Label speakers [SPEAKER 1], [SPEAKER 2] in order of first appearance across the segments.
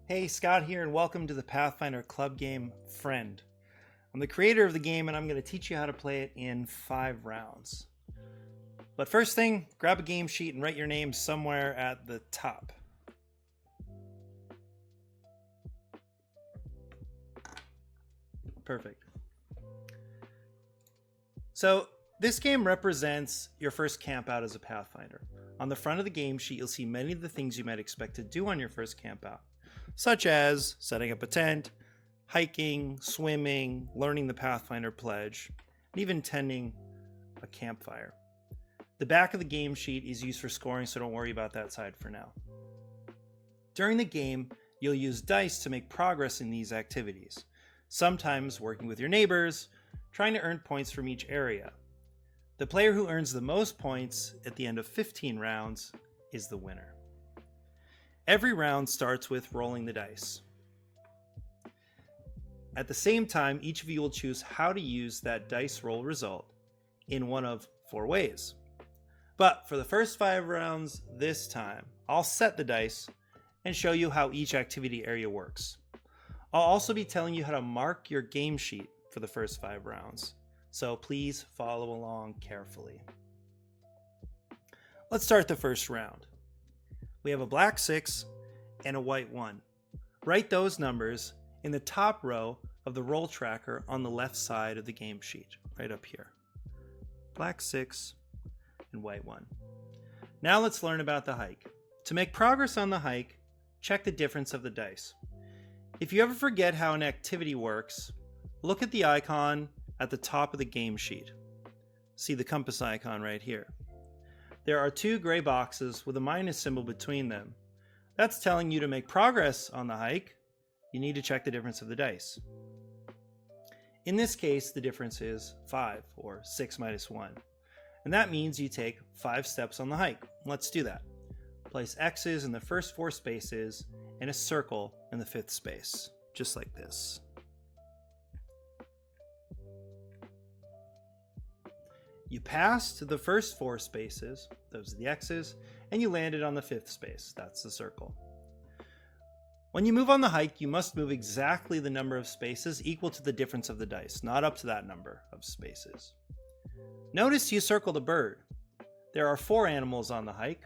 [SPEAKER 1] Hey, Scott here, and welcome to the Pathfinder Club Game Friend. I'm the creator of the game, and I'm going to teach you how to play it in 5 rounds. But first thing, grab a game sheet and write your name somewhere at the top. Perfect. So, this game represents your first camp out as a Pathfinder. On the front of the game sheet, you'll see many of the things you might expect to do on your first camp out, such as setting up a tent, hiking, swimming, learning the Pathfinder Pledge, and even tending a campfire. The back of the game sheet is used for scoring, so don't worry about that side for now. During the game, you'll use dice to make progress in these activities, sometimes working with your neighbors, trying to earn points from each area. The player who earns the most points at the end of 15 rounds is the winner. Every round starts with rolling the dice. At the same time, each of you will choose how to use that dice roll result in one of 4 ways. But for the first 5 rounds this time, I'll set the dice and show you how each activity area works. I'll also be telling you how to mark your game sheet for the first 5 rounds, so please follow along carefully. Let's start the first round. We have a black 6 and a white 1. Write those numbers in the top row of the roll tracker on the left side of the game sheet, right up here. Black 6 and white 1. Now let's learn about the hike. To make progress on the hike, check the difference of the dice. If you ever forget how an activity works, look at the icon at the top of the game sheet. See the compass icon right here. There are 2 gray boxes with a minus symbol between them. That's telling you to make progress on the hike, you need to check the difference of the dice. In this case, the difference is 5, or 6 minus 1. And that means you take 5 steps on the hike. Let's do that. Place X's in the first 4 spaces and a circle in the 5th space, just like this. You passed the first 4 spaces, those are the X's, and you landed on the 5th space, that's the circle. When you move on the hike, you must move exactly the number of spaces equal to the difference of the dice, not up to that number of spaces. Notice you circled a bird. There are 4 animals on the hike.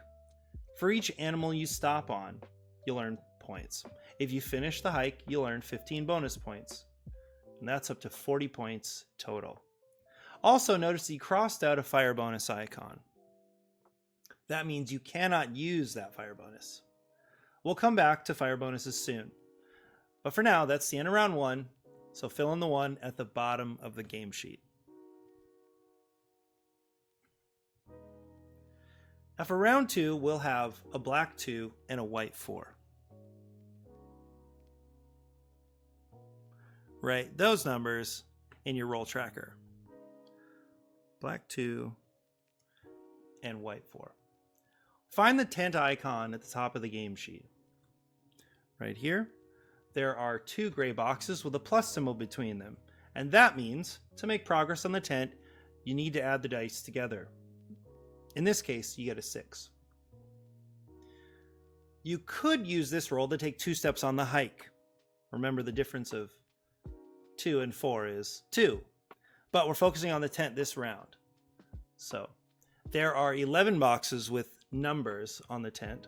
[SPEAKER 1] For each animal you stop on, you'll earn points. If you finish the hike, you'll earn 15 bonus points, and that's up to 40 points total. Also, notice you crossed out a fire bonus icon. That means you cannot use that fire bonus. We'll come back to fire bonuses soon. But for now, that's the end of round 1, so fill in the 1 at the bottom of the game sheet. Now for round 2, we'll have a black 2 and a white 4. Write those numbers in your roll tracker. Black 2 and white 4. Find the tent icon at the top of the game sheet. Right here, there are 2 gray boxes with a plus symbol between them, and that means to make progress on the tent, you need to add the dice together. In this case, you get a 6. You could use this roll to take 2 steps on the hike. Remember, the difference of 2 and 4 is 2. But we're focusing on the tent this round. So there are 11 boxes with numbers on the tent.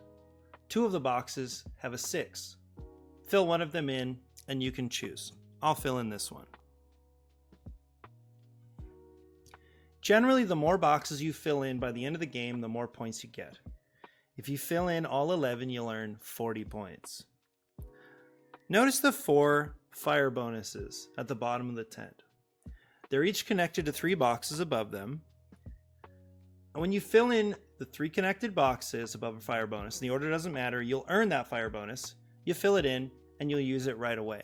[SPEAKER 1] 2 of the boxes have a 6. Fill one of them in and you can choose. I'll fill in this one. Generally, the more boxes you fill in by the end of the game, the more points you get. If you fill in all 11, you'll earn 40 points. Notice the 4 fire bonuses at the bottom of the tent. They're each connected to 3 boxes above them. And when you fill in the 3 connected boxes above a fire bonus, and the order doesn't matter, you'll earn that fire bonus. You fill it in, and you'll use it right away.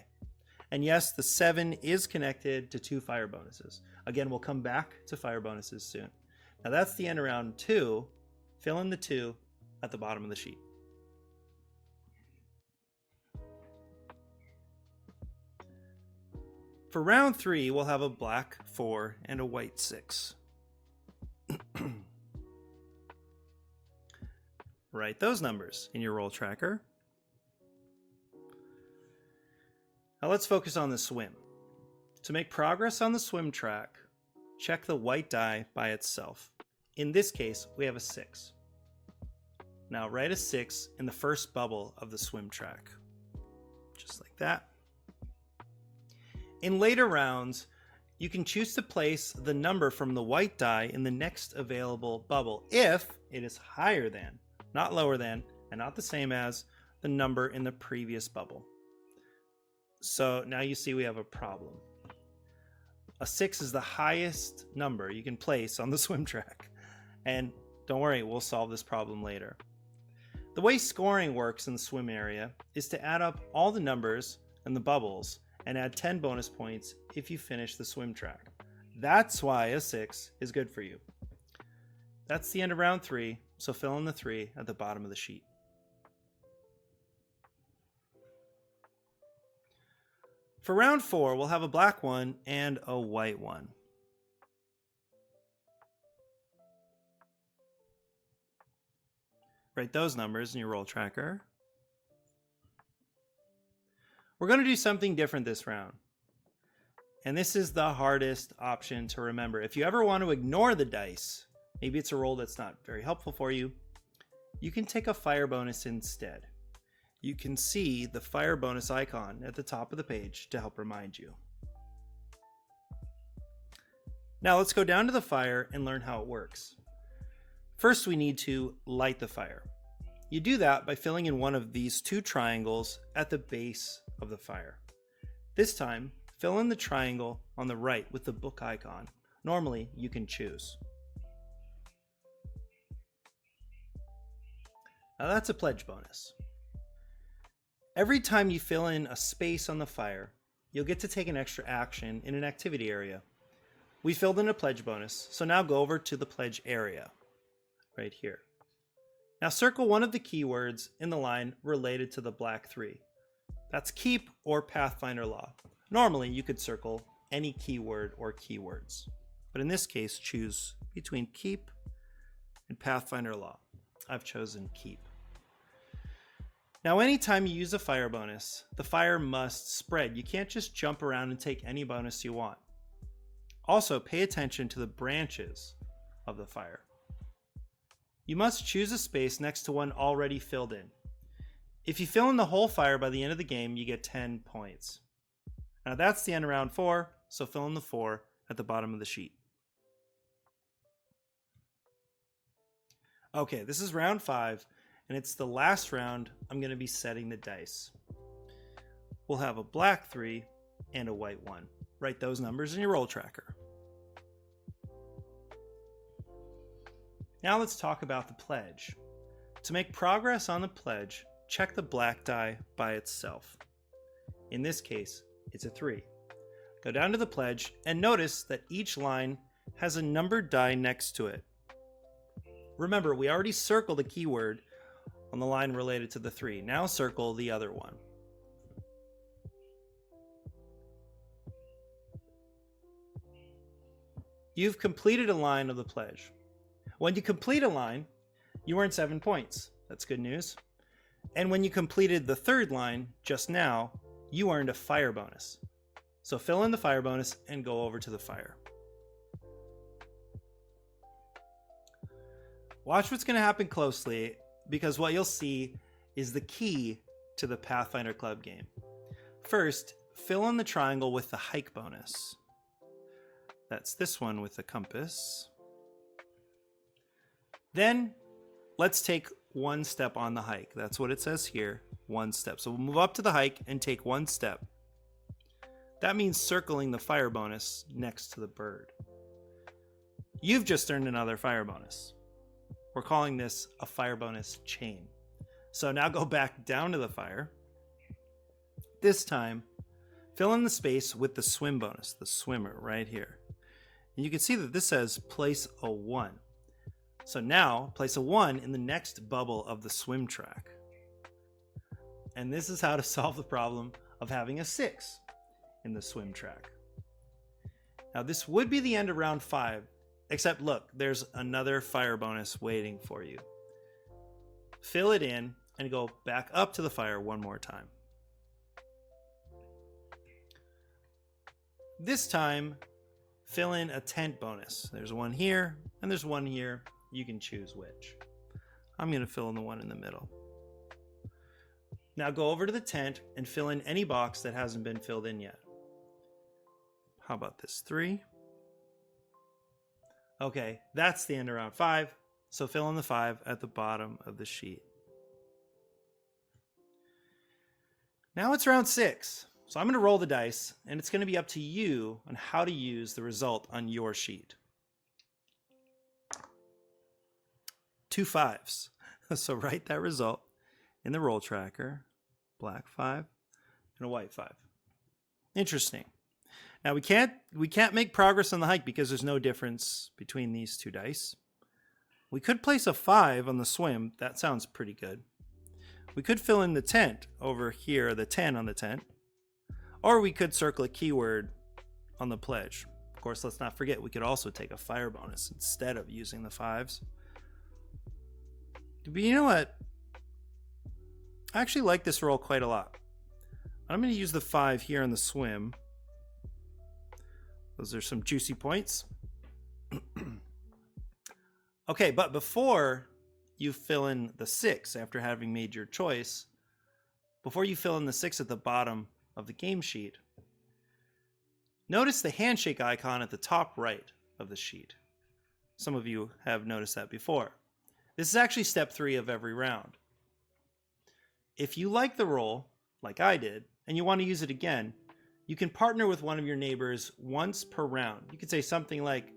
[SPEAKER 1] And yes, the 7 is connected to 2 fire bonuses. Again, we'll come back to fire bonuses soon. Now that's the end of round 2. Fill in the 2 at the bottom of the sheet. For round 3, we'll have a black 4 and a white 6. Write those numbers in your roll tracker. Now let's focus on the swim. To make progress on the swim track, check the white die by itself. In this case, we have a 6. Now write a 6 in the first bubble of the swim track. Just like that. In later rounds, you can choose to place the number from the white die in the next available bubble if it is higher than, not lower than, and not the same as the number in the previous bubble. So now you see we have a problem. A 6 is the highest number you can place on the swim track. And don't worry, we'll solve this problem later. The way scoring works in the swim area is to add up all the numbers and the bubbles and add 10 bonus points if you finish the swim track. That's why a 6 is good for you. That's the end of round 3, so fill in the 3 at the bottom of the sheet. For round 4, we'll have a black one and a white one. Write those numbers in your roll tracker. We're going to do something different this round. And this is the hardest option to remember. If you ever want to ignore the dice, maybe it's a roll that's not very helpful for you, you can take a fire bonus instead. You can see the fire bonus icon at the top of the page to help remind you. Now let's go down to the fire and learn how it works. First, we need to light the fire. You do that by filling in one of these 2 triangles at the base of the fire. This time, fill in the triangle on the right with the book icon. Normally, you can choose. Now that's a pledge bonus. Every time you fill in a space on the fire, you'll get to take an extra action in an activity area. We filled in a pledge bonus, so now go over to the pledge area, right here. Now circle one of the keywords in the line related to the black 3. That's keep or Pathfinder law. Normally you could circle any keyword or keywords, but in this case choose between keep and Pathfinder law. I've chosen keep. Now anytime you use a fire bonus, the fire must spread. You can't just jump around and take any bonus you want. Also, pay attention to the branches of the fire. You must choose a space next to one already filled in. If you fill in the whole fire by the end of the game, you get 10 points. Now that's the end of round 4, so fill in the 4 at the bottom of the sheet. Okay, this is round 5, and it's the last round I'm going to be setting the dice. We'll have a black 3 and a white 1. Write those numbers in your roll tracker. Now let's talk about the pledge. To make progress on the pledge, check the black die by itself. In this case, it's a 3. Go down to the pledge and notice that each line has a numbered die next to it. Remember, we already circled a keyword on the line related to the 3. Now circle the other one. You've completed a line of the pledge. When you complete a line, you earn 7 points. That's good news. And when you completed the 3rd line just now, you earned a fire bonus. So fill in the fire bonus and go over to the fire. Watch what's going to happen closely, because what you'll see is the key to the Pathfinder Club game. First, fill in the triangle with the hike bonus. That's this one with the compass. Then let's take 1 step on the hike. That's what it says here, 1 step. So we'll move up to the hike and take 1 step. That means circling the fire bonus next to the bird. You've just earned another fire bonus. We're calling this a fire bonus chain. So now go back down to the fire. This time, fill in the space with the swim bonus, the swimmer right here. And you can see that this says place a 1. So now place a 1 in the next bubble of the swim track. And this is how to solve the problem of having a 6 in the swim track. Now this would be the end of round 5, except look, there's another fire bonus waiting for you. Fill it in and go back up to the fire one more time. This time, fill in a tent bonus. There's one here, and there's one here. You can choose which. I'm going to fill in the one in the middle. Now go over to the tent and fill in any box that hasn't been filled in yet. How about this? 3. Okay, that's the end of round 5. So fill in the 5 at the bottom of the sheet. Now it's round 6. So I'm going to roll the dice, and it's going to be up to you on how to use the result on your sheet. 2 5s. So write that result in the roll tracker. Black 5 and a white 5. Interesting. Now we can't make progress on the hike because there's no difference between these 2 dice. We could place a 5 on the swim. That sounds pretty good. We could fill in the tent over here, the 10 on the tent. Or we could circle a keyword on the pledge. Of course, let's not forget we could also take a fire bonus instead of using the 5s. But you know what? I actually like this roll quite a lot. I'm going to use the 5 here on the swim. Those are some juicy points. Okay, but before you fill in the 6 after having made your choice, before you fill in the 6 at the bottom of the game sheet, notice the handshake icon at the top right of the sheet. Some of you have noticed that before. This is actually step 3 of every round. If you like the roll, like I did, and you want to use it again, you can partner with one of your neighbors once per round. You could say something like,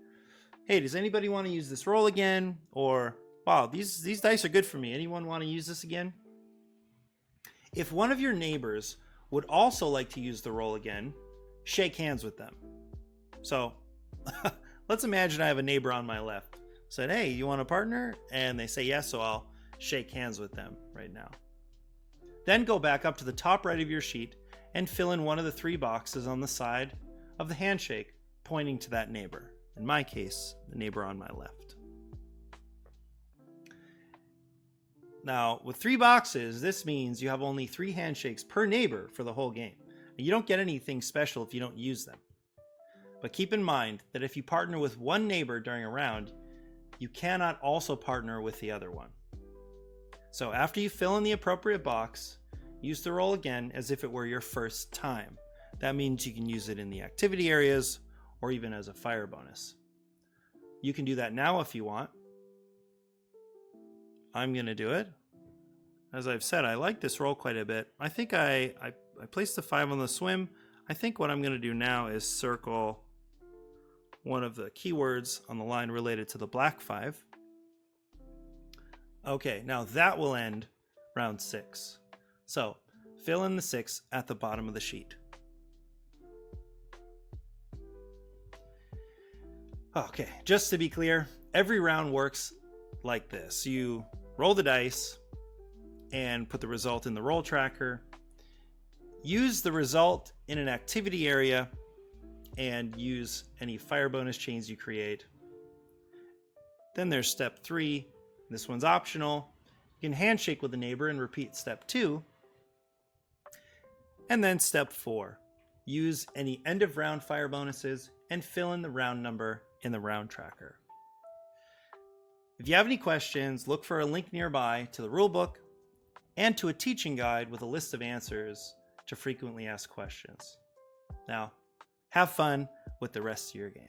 [SPEAKER 1] hey, does anybody want to use this roll again? Or, wow, these dice are good for me. Anyone want to use this again? If one of your neighbors would also like to use the roll again, shake hands with them. So let's imagine I have a neighbor on my left. Said, hey, you want a partner? And they say yes, so I'll shake hands with them right now. Then go back up to the top right of your sheet and fill in one of the 3 boxes on the side of the handshake pointing to that neighbor. In my case, the neighbor on my left. Now, with 3 boxes, this means you have only 3 handshakes per neighbor for the whole game. You don't get anything special if you don't use them. But keep in mind that if you partner with one neighbor during a round, you cannot also partner with the other one. So after you fill in the appropriate box, use the roll again as if it were your first time. That means you can use it in the activity areas or even as a fire bonus. You can do that now if you want. I'm going to do it. As I've said, I like this roll quite a bit. I think I placed the 5 on the swim. I think what I'm going to do now is circle one of the keywords on the line related to the black 5. Okay, now that will end round 6. So fill in the 6 at the bottom of the sheet. Okay, just to be clear, every round works like this. You roll the dice and put the result in the roll tracker. Use the result in an activity area and use any fire bonus chains you create. Then there's step 3. This one's optional. You can handshake with the neighbor and repeat step 2. And then step 4. Use any end of round fire bonuses and fill in the round number in the round tracker. If you have any questions, look for a link nearby to the rulebook and to a teaching guide with a list of answers to frequently asked questions. Now, have fun with the rest of your game.